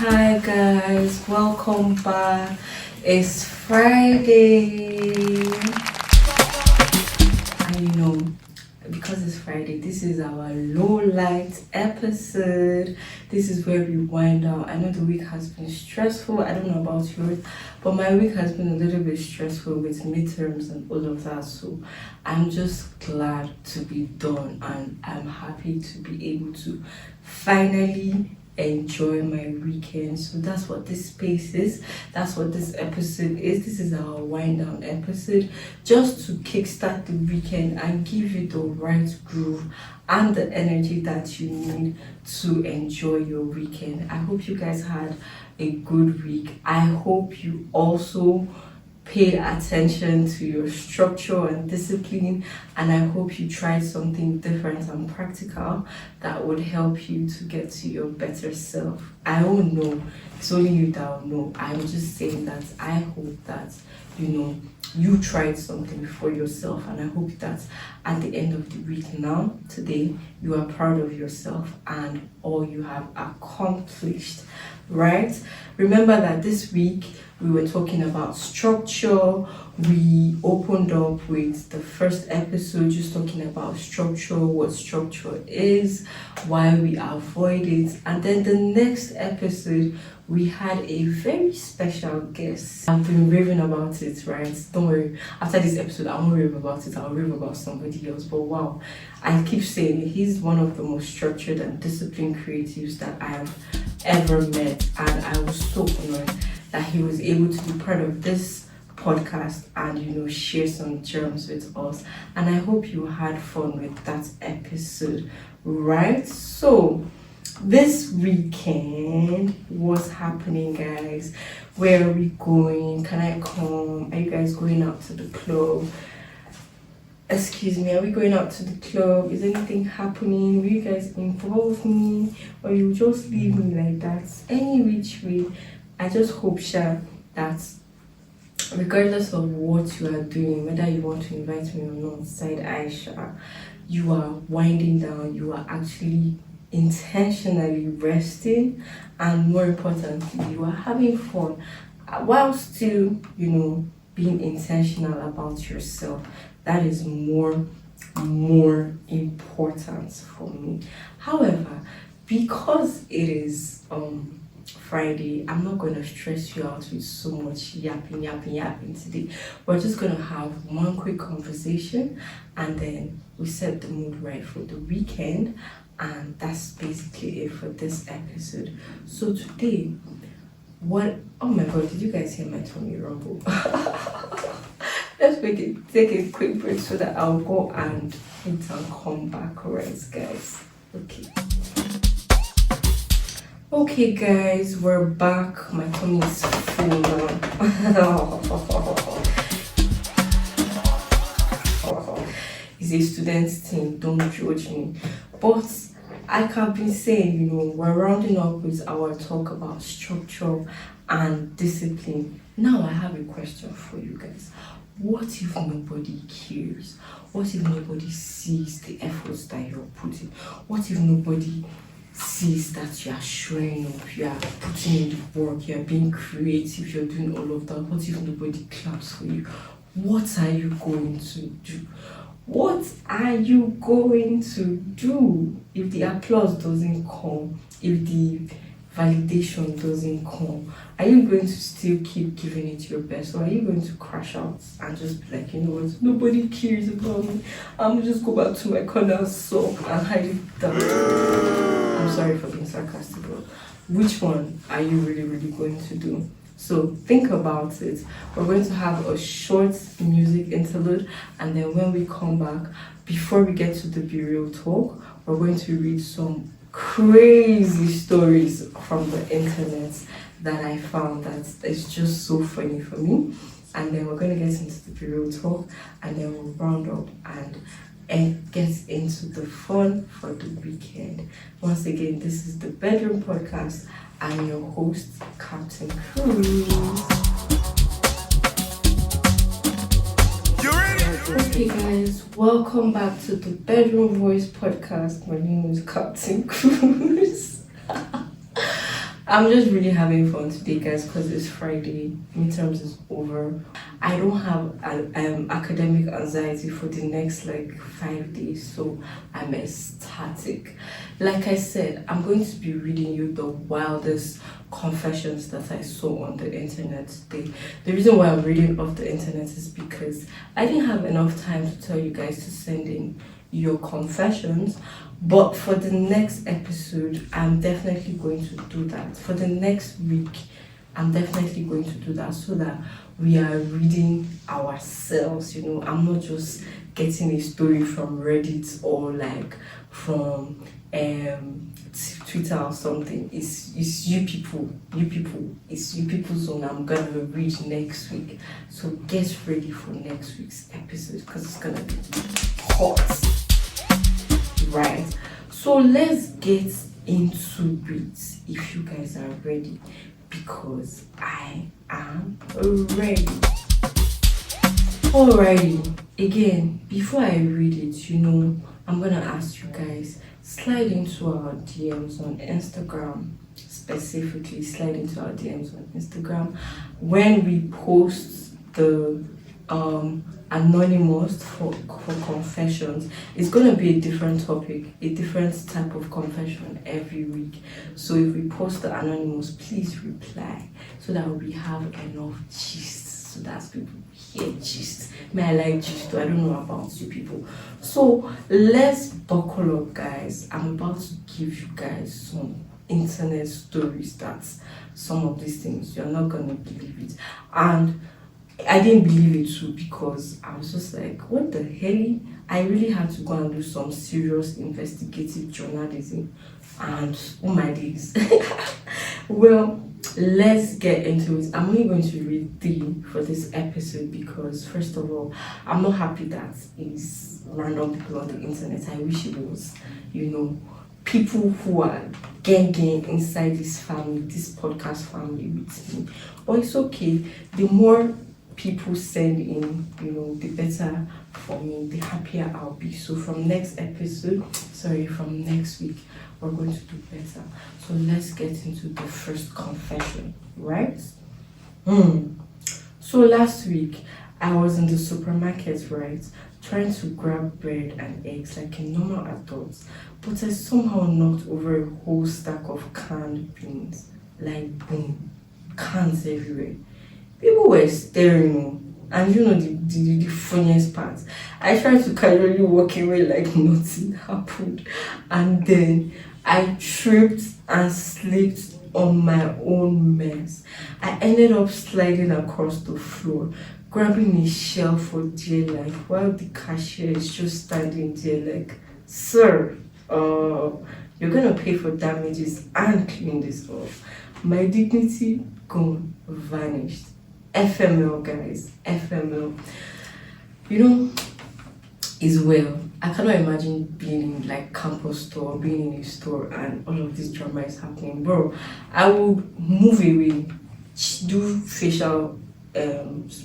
Hi guys, welcome back. It's Friday. And because it's Friday, this is our low light episode. This is where we wind down. I know the week has been stressful. I don't know about yours, but my week has been a little bit stressful with midterms and all of that. So I'm just glad to be done, and I'm happy to be able to finally enjoy my weekend. So that's what this space is. That's what this episode is. This is our wind down episode, just to kickstart the weekend and give you the right groove and the energy that you need to enjoy your weekend. I hope you guys had a good week. I hope you also paid attention to your structure and discipline, and I hope you tried something different and practical that would help you to get to your better self. I don't know, it's only you that will know. I'm just saying that I hope that you tried something for yourself, and I hope that at the end of the week now, today, you are proud of yourself and all you have accomplished, right? Remember that this week we were talking about structure. We opened up with the first episode just talking about structure, what structure is, why we avoid it, and then the next episode we had a very special guest. I've been raving about it, right? Don't worry, after this episode I won't rave about it, I'll rave about somebody else. But wow, I keep saying it, he's one of the most structured and disciplined creatives that I've ever met, and I was so honored that he was able to be part of this podcast and share some germs with us. And I hope you had fun with that episode, right? So this weekend, what's happening, guys? Where are we going? Can I come? Are you guys going out to the club? Excuse me, are we going out to the club? Is anything happening? Will you guys involve me, or you just leave me like that? Any which way, I just hope, Sha, that regardless of what you are doing, whether you want to invite me or not, side Aisha, you are winding down, you are actually intentionally resting, and more importantly, you are having fun while still, being intentional about yourself. That is more important for me. However, because it is Friday, I'm not going to stress you out with so much yapping today. We're just going to have one quick conversation, and then we set the mood right for the weekend, and that's basically it for this episode. So today, oh my god, did you guys hear my tummy rumble? Let's take a quick break so that I'll go and eat and come back. Alright guys, okay guys, we're back. My tummy is full now. It's a student thing, don't judge me. But like I've been saying, we're rounding up with our talk about structure and discipline. Now I have a question for you guys. What if nobody cares? What if nobody sees the efforts that you're putting? What if nobody sees that you are showing up, you are putting in the work, you are being creative, you're doing all of that? What if nobody claps for you? What are you going to do? What are you going to do if the applause doesn't come, if the validation doesn't come? Are you going to still keep giving it your best, or are you going to crash out and just be like, what, nobody cares about me, I'm just go back to my corner sock and hide it down? I'm sorry for being sarcastic, but which one are you really going to do? So think about it. We're going to have a short music interlude, and then when we come back, before we get to the Be Real talk, we're going to read some crazy stories from the internet that I found that is just so funny for me. And then we're going to get into the Be Real talk, and then we'll round up and get into the fun for the weekend. Once again, this is the Bedroom Podcast. I'm your host, Captain Cruz. Okay guys, welcome back to the Bedroom Voice Podcast. My name is Captain Cruz. I'm just really having fun today, guys, because it's Friday. Midterms is over. I don't have academic anxiety for the next like 5 days, so I'm ecstatic. Like I said, I'm going to be reading you the wildest confessions that I saw on the internet today. The reason why I'm reading off the internet is because I didn't have enough time to tell you guys to send in your confessions, but for the next episode I'm definitely going to do that. For the next week I'm definitely going to do that, so that we are reading ourselves. I'm not just getting a story from Reddit or like from Twitter or something. It's you people, it's you people zone I'm gonna read next week. So get ready for next week's episode because it's gonna be hot. Right, so let's get into it if you guys are ready, because I am ready. Alrighty, again, before I read it, I'm gonna ask you guys, slide into our DMs on Instagram, specifically slide into our DMs on Instagram when we post the anonymous for confessions. It's gonna be a different topic, a different type of confession every week. So if we post the anonymous, please reply so that we have enough gist, so that people hear gist. I like gist, I don't know about you people. So let's buckle up, guys. I'm about to give you guys some internet stories that some of these things you're not gonna believe it. And I didn't believe it too, because I was just like, what the hell? I really had to go and do some serious investigative journalism, and oh my days. Well, let's get into it. I'm only going to read 3 for this episode because, first of all, I'm not happy that it's random people on the internet. I wish it was, people who are gang inside this family, this podcast family with me. But it's okay. The more people send in, the better for me, the happier I'll be. So from next week, we're going to do better. So let's get into the first confession, right? So last week, I was in the supermarket, right, trying to grab bread and eggs like a normal adult, but I somehow knocked over a whole stack of canned beans. Like boom, cans everywhere. People were staring, and the funniest part, I tried to casually walk away like nothing happened, and then I tripped and slipped on my own mess. I ended up sliding across the floor, grabbing a shelf for dear life, while the cashier is just standing there like, sir, you're gonna pay for damages and clean this up. My dignity gone, vanished. FML, guys, FML. Is well. I cannot imagine being in like campus store, being in a store, and all of this drama is happening, bro. I would move away, do facial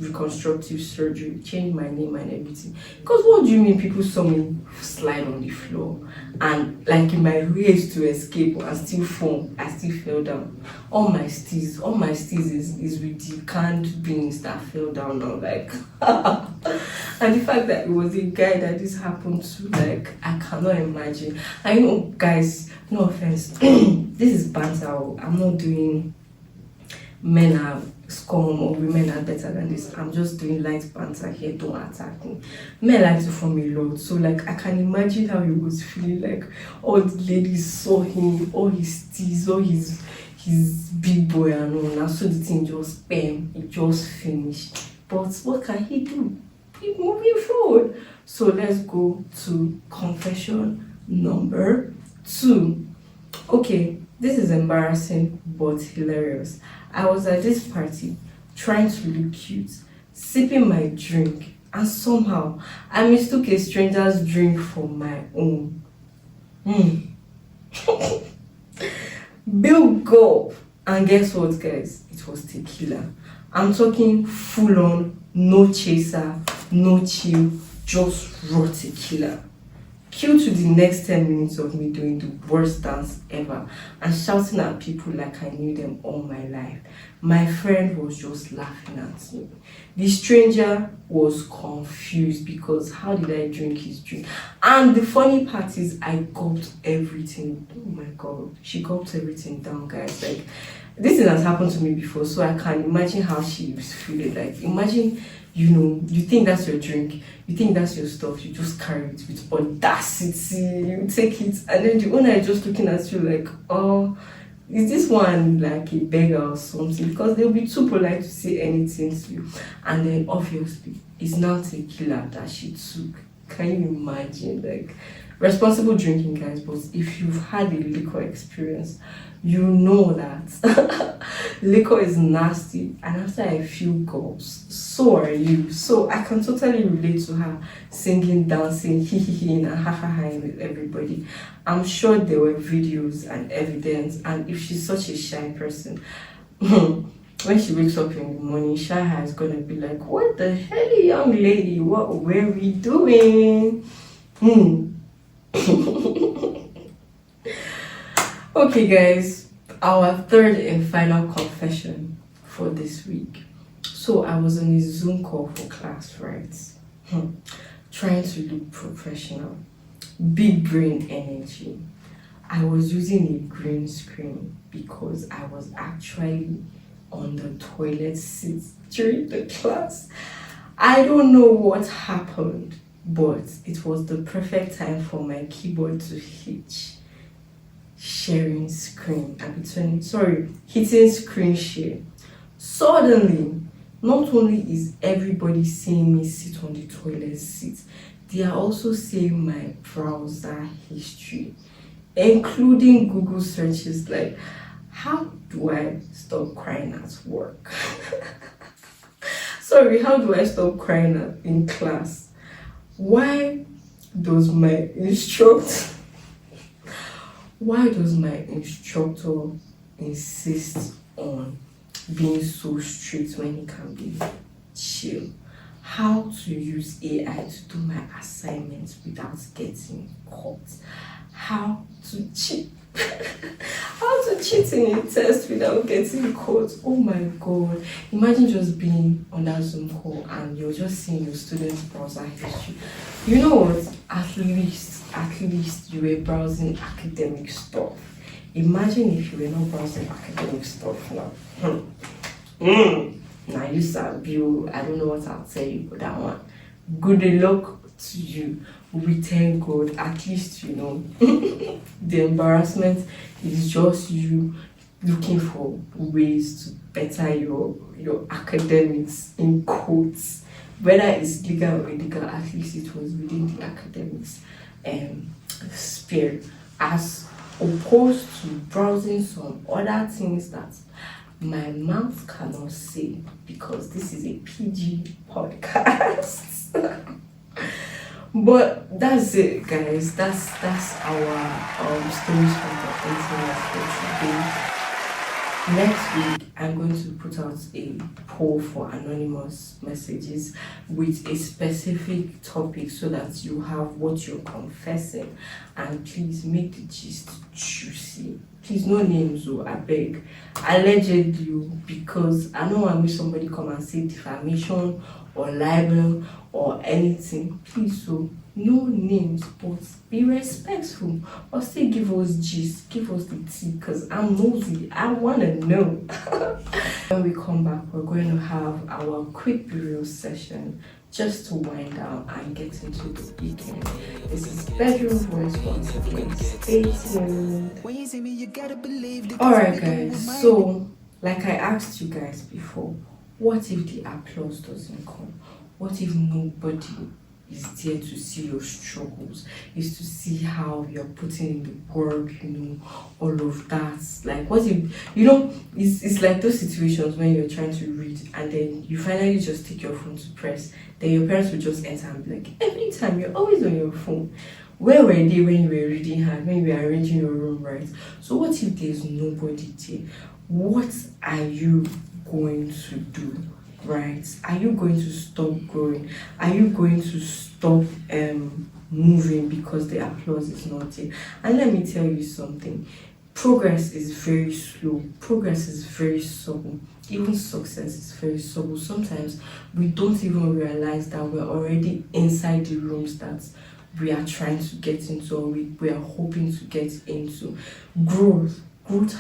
reconstructive surgery, change my name and everything. Because what do you mean people saw me slide on the floor, and like in my race to escape and still fall, I still fell down. All my steez is with the canned beans that fell down now, like and the fact that it was a guy that this happened to, like, I cannot imagine. I know, guys, no offense, this is banter. I'm not doing men are scum or women are better than this. I'm just doing light banter here. Don't attack me. Men like to form a lot, so like I can imagine how he was feeling. Like all the ladies saw him, all his teeth, all his big boy and all. Now so the thing just bam, it just finished. But what can he do? Keep moving forward. So let's go to confession number 2. Okay, this is embarrassing but hilarious. I was at this party trying to look cute, sipping my drink, and somehow I mistook a stranger's drink for my own. Bill gulp. And guess what, guys? It was tequila. I'm talking full on, no chaser, no chill, just raw tequila. Cue to the next 10 minutes of me doing the worst dance ever and shouting at people like I knew them all my life. My friend was just laughing at me. The stranger was confused because how did I drink his drink? And the funny part is I gulped everything. Oh my god, she gulped everything down, guys. Like, this thing has happened to me before, so I can imagine how she was feeling. Like, imagine, you think that's your drink, you think that's your stuff, you just carry it with audacity, you take it, and then the owner is just looking at you like, oh, is this one like a beggar or something? Because they'll be too polite to say anything to you. And then obviously it's now tequila that she took. Can you imagine? Like, responsible drinking, guys, but if you've had a liquor experience, you know that liquor is nasty, and after a few gulps, so are you. So I can totally relate to her singing, dancing, hee and ha ha ha with everybody. I'm sure there were videos and evidence, and if she's such a shy person, when she wakes up in the morning, Shaha is gonna be like, what the hell, young lady, what were we doing? Okay, guys, our third and final confession for this week. So I was on a Zoom call for class, right? Trying to look professional, big brain energy. I was using a green screen because I was actually on the toilet seat during the class. I don't know what happened, but it was the perfect time for my keyboard to hitch. Sharing screen hitting screen share. Suddenly, not only is everybody seeing me sit on the toilet seat, they are also seeing my browser history, including Google searches like, how do I stop crying at work? How do I stop crying in class? Why does my instructor insist on being so strict when he can be chill? How to use AI to do my assignments without getting caught? How to cheat? How to cheat in a test without getting caught? Oh my god. Imagine just being on that Zoom call and you're just seeing your student's browser history. You know what? At least you were browsing academic stuff. Imagine if you were not browsing academic stuff now. Now you Sabiu, I don't know what I'll tell you for that one. Good luck to you. We thank God, at least the embarrassment is just you looking for ways to better your academics, in quotes. Whether it's legal or illegal, at least it was within the academics sphere, as opposed to browsing some other things that my mouth cannot say because this is a PG podcast. But that's it, guys. That's our stories from the internet for today. Next week, I'm going to put out a poll for anonymous messages with a specific topic so that you have what you're confessing. And please make the gist juicy. Please, no names, I beg. Allegedly, because I don't want somebody come and say defamation or libel or anything. Please, so no names, but be respectful. Or still give us gist, give us the tea, because I'm nosy. I want to know. When we come back, we're going to have our quick burial session just to wind down and get into the weekend. This is Bedroom Voice once again. Stay tuned. Alright, guys, so like I asked you guys before, what if the applause doesn't come? What if nobody is there to see your struggles, is to see how you're putting in the work, all of that? Like, what if, it's like those situations when you're trying to read and then you finally just take your phone to press, then your parents will just enter and be like, every time you're always on your phone. Where were they when you were reading hard, when you were arranging your room, right? So what if there's nobody there? What are you going to do? Right? Are you going to stop growing? Are you going to stop moving because the applause is not there. And let me tell you something, progress is very slow, progress is very subtle, even success is very subtle. Sometimes we don't even realize that we're already inside the rooms that we are trying to get into, or we are hoping to get into. Growth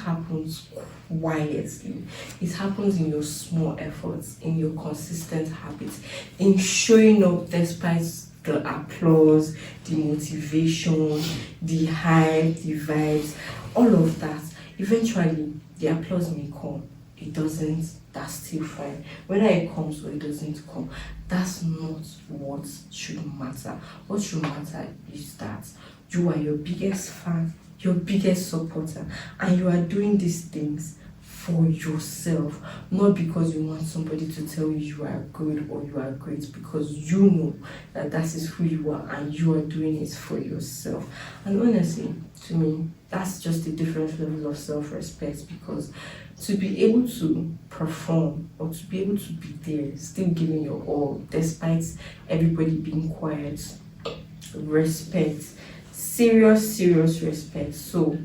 happens quietly. It happens in your small efforts, in your consistent habits, in showing up despite the applause, the motivation, the hype, the vibes, all of that. Eventually, the applause may come. It doesn't, that's still fine. Whether it comes or it doesn't come, that's not what should matter. What should matter is that you are your biggest fan, your biggest supporter, and you are doing these things for yourself, not because you want somebody to tell you you are good or you are great, because you know that that is who you are and you are doing it for yourself. And honestly, to me, that's just a different level of self-respect, because to be able to perform or to be able to be there, still giving your all despite everybody being quiet, respect, serious respect. So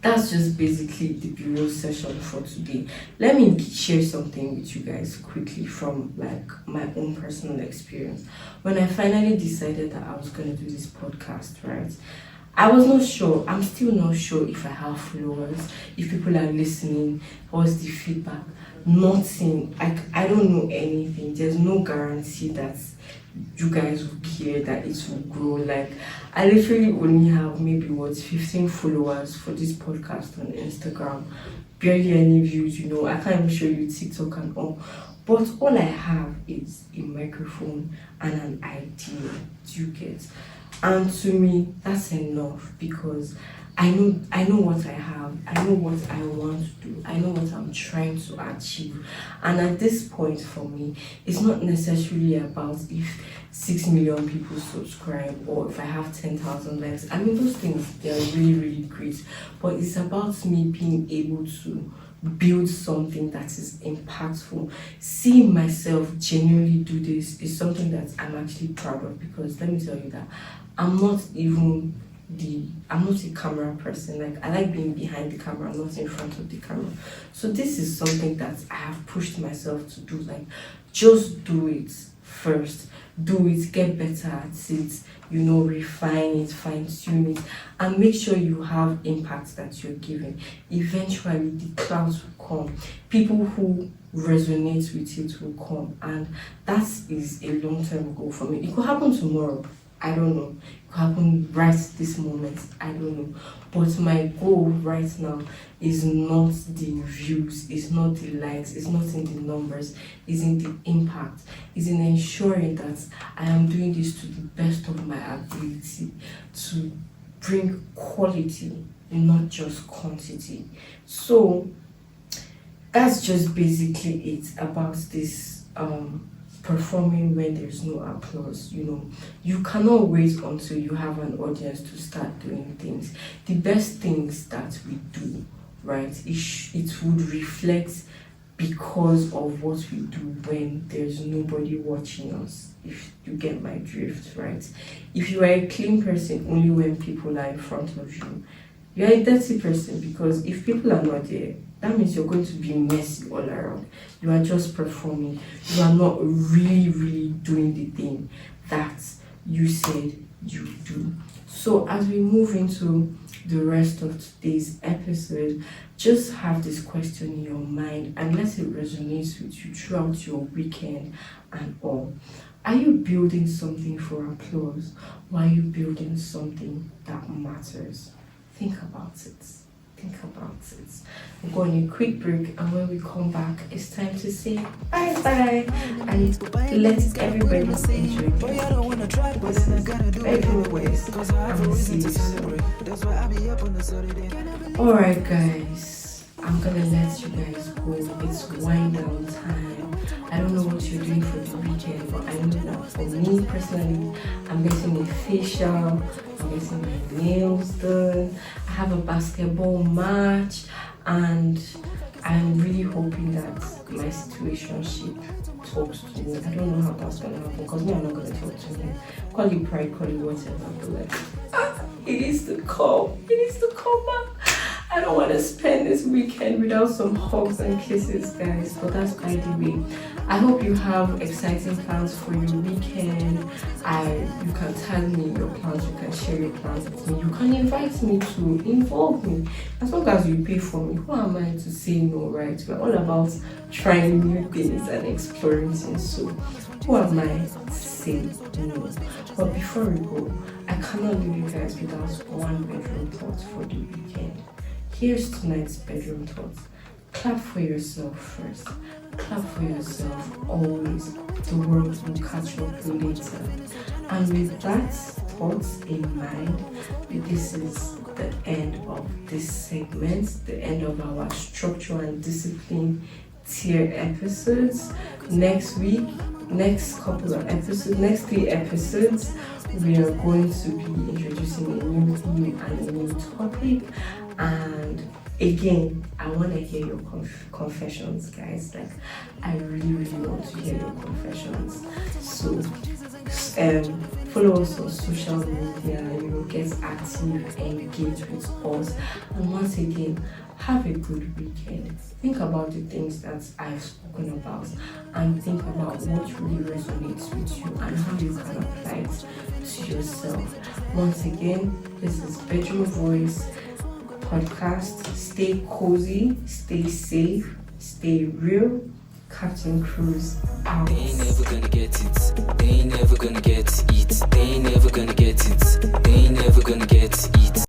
that's just basically the bureau session for today. Let me share something with you guys quickly from like my own personal experience. When I finally decided that I was going to do this podcast, right, I was not sure. I'm still not sure if I have followers, if people are listening, what's the feedback. Nothing. I don't know anything. There's no guarantee that you guys will care, that it will grow. Like, I literally only have maybe 15 followers for this podcast on Instagram, barely any views, I can't even show you TikTok and all. But all I have is a microphone and an idea. Do you get? And to me, that's enough, because I know what I have, I know what I want to do, I know what I'm trying to achieve. And at this point for me, it's not necessarily about if 6 million people subscribe or if I have 10,000 likes. I mean, those things, they're really great, but it's about me being able to build something that is impactful. Seeing myself genuinely do this is something that I'm actually proud of, because let me tell you that I'm not a camera person. Like, I like being behind the camera, not in front of the camera. So this is something that I have pushed myself to do. Like, just do it first. Do it, get better at it, refine it, fine tune it, and make sure you have impact that you're giving. Eventually, the clouds will come. People who resonate with it will come, and that is a long-term goal for me. It could happen tomorrow. I don't know. It could happen right this moment. I don't know. But my goal right now is not the views, it's not the likes, it's not in the numbers, it's in the impact. It's in ensuring that I am doing this to the best of my ability to bring quality, not just quantity. So that's just basically it about this performing when there's no applause. You cannot wait until you have an audience to start doing things. The best things that we do, right, it would reflect because of what we do when there's nobody watching us, if you get my drift, right? If you are a clean person only when people are in front of you, you're a dirty person, because if people are not there, that means you're going to be messy all around. You are just performing. You are not really doing the thing that you said you do. So as we move into the rest of today's episode, just have this question in your mind and let it resonate with you throughout your weekend and all. Are you building something for applause, or are you building something that matters? Think about it. We'll go on a quick break, and when we come back, it's time to say bye and let everybody enjoy the week. Alright guys, I'm gonna let you guys go. It's wind down time. I don't know what you're doing for the weekend, but I know that for me personally, I'm getting a facial, I'm getting my nails done, I have a basketball match, and I'm really hoping that my situationship talks to me. I don't know how that's gonna happen because me, I'm not gonna talk to him. Call it pride, call it whatever, but like, it needs to come. It needs to come back. I don't want to spend this weekend without some hugs and kisses, guys. But that's by the way. I hope you have exciting plans for your weekend. You can tell me your plans. You can share your plans with me. You can invite me to involve me. As long as you pay for me, who am I to say no, right? We're all about trying new things and exploring things. So who am I to say no? But before we go, I cannot leave you guys without one bedroom thought for the weekend. Here's tonight's bedroom thoughts. Clap for yourself first. Clap for yourself always. The world will catch up later. And with that thoughts in mind, this is the end of this segment, the end of our structure and discipline tier episodes. Next week, next 3 episodes, we are going to be introducing a new theme and a new topic. And again, I want to hear your confessions, guys. Like, I really, really want to hear your confessions. So, follow us on social media. Get active, engage with us, and once again, have a good weekend. Think about the things that I've spoken about, and think about what really resonates with you and how you can apply it to yourself. Once again, this is Bedroom Voice Podcast. Stay cozy, stay safe, stay real. Captain Cruz out. They ain't never gonna get it. They ain't never gonna get it. They ain't never gonna get it. They ain't never gonna get it.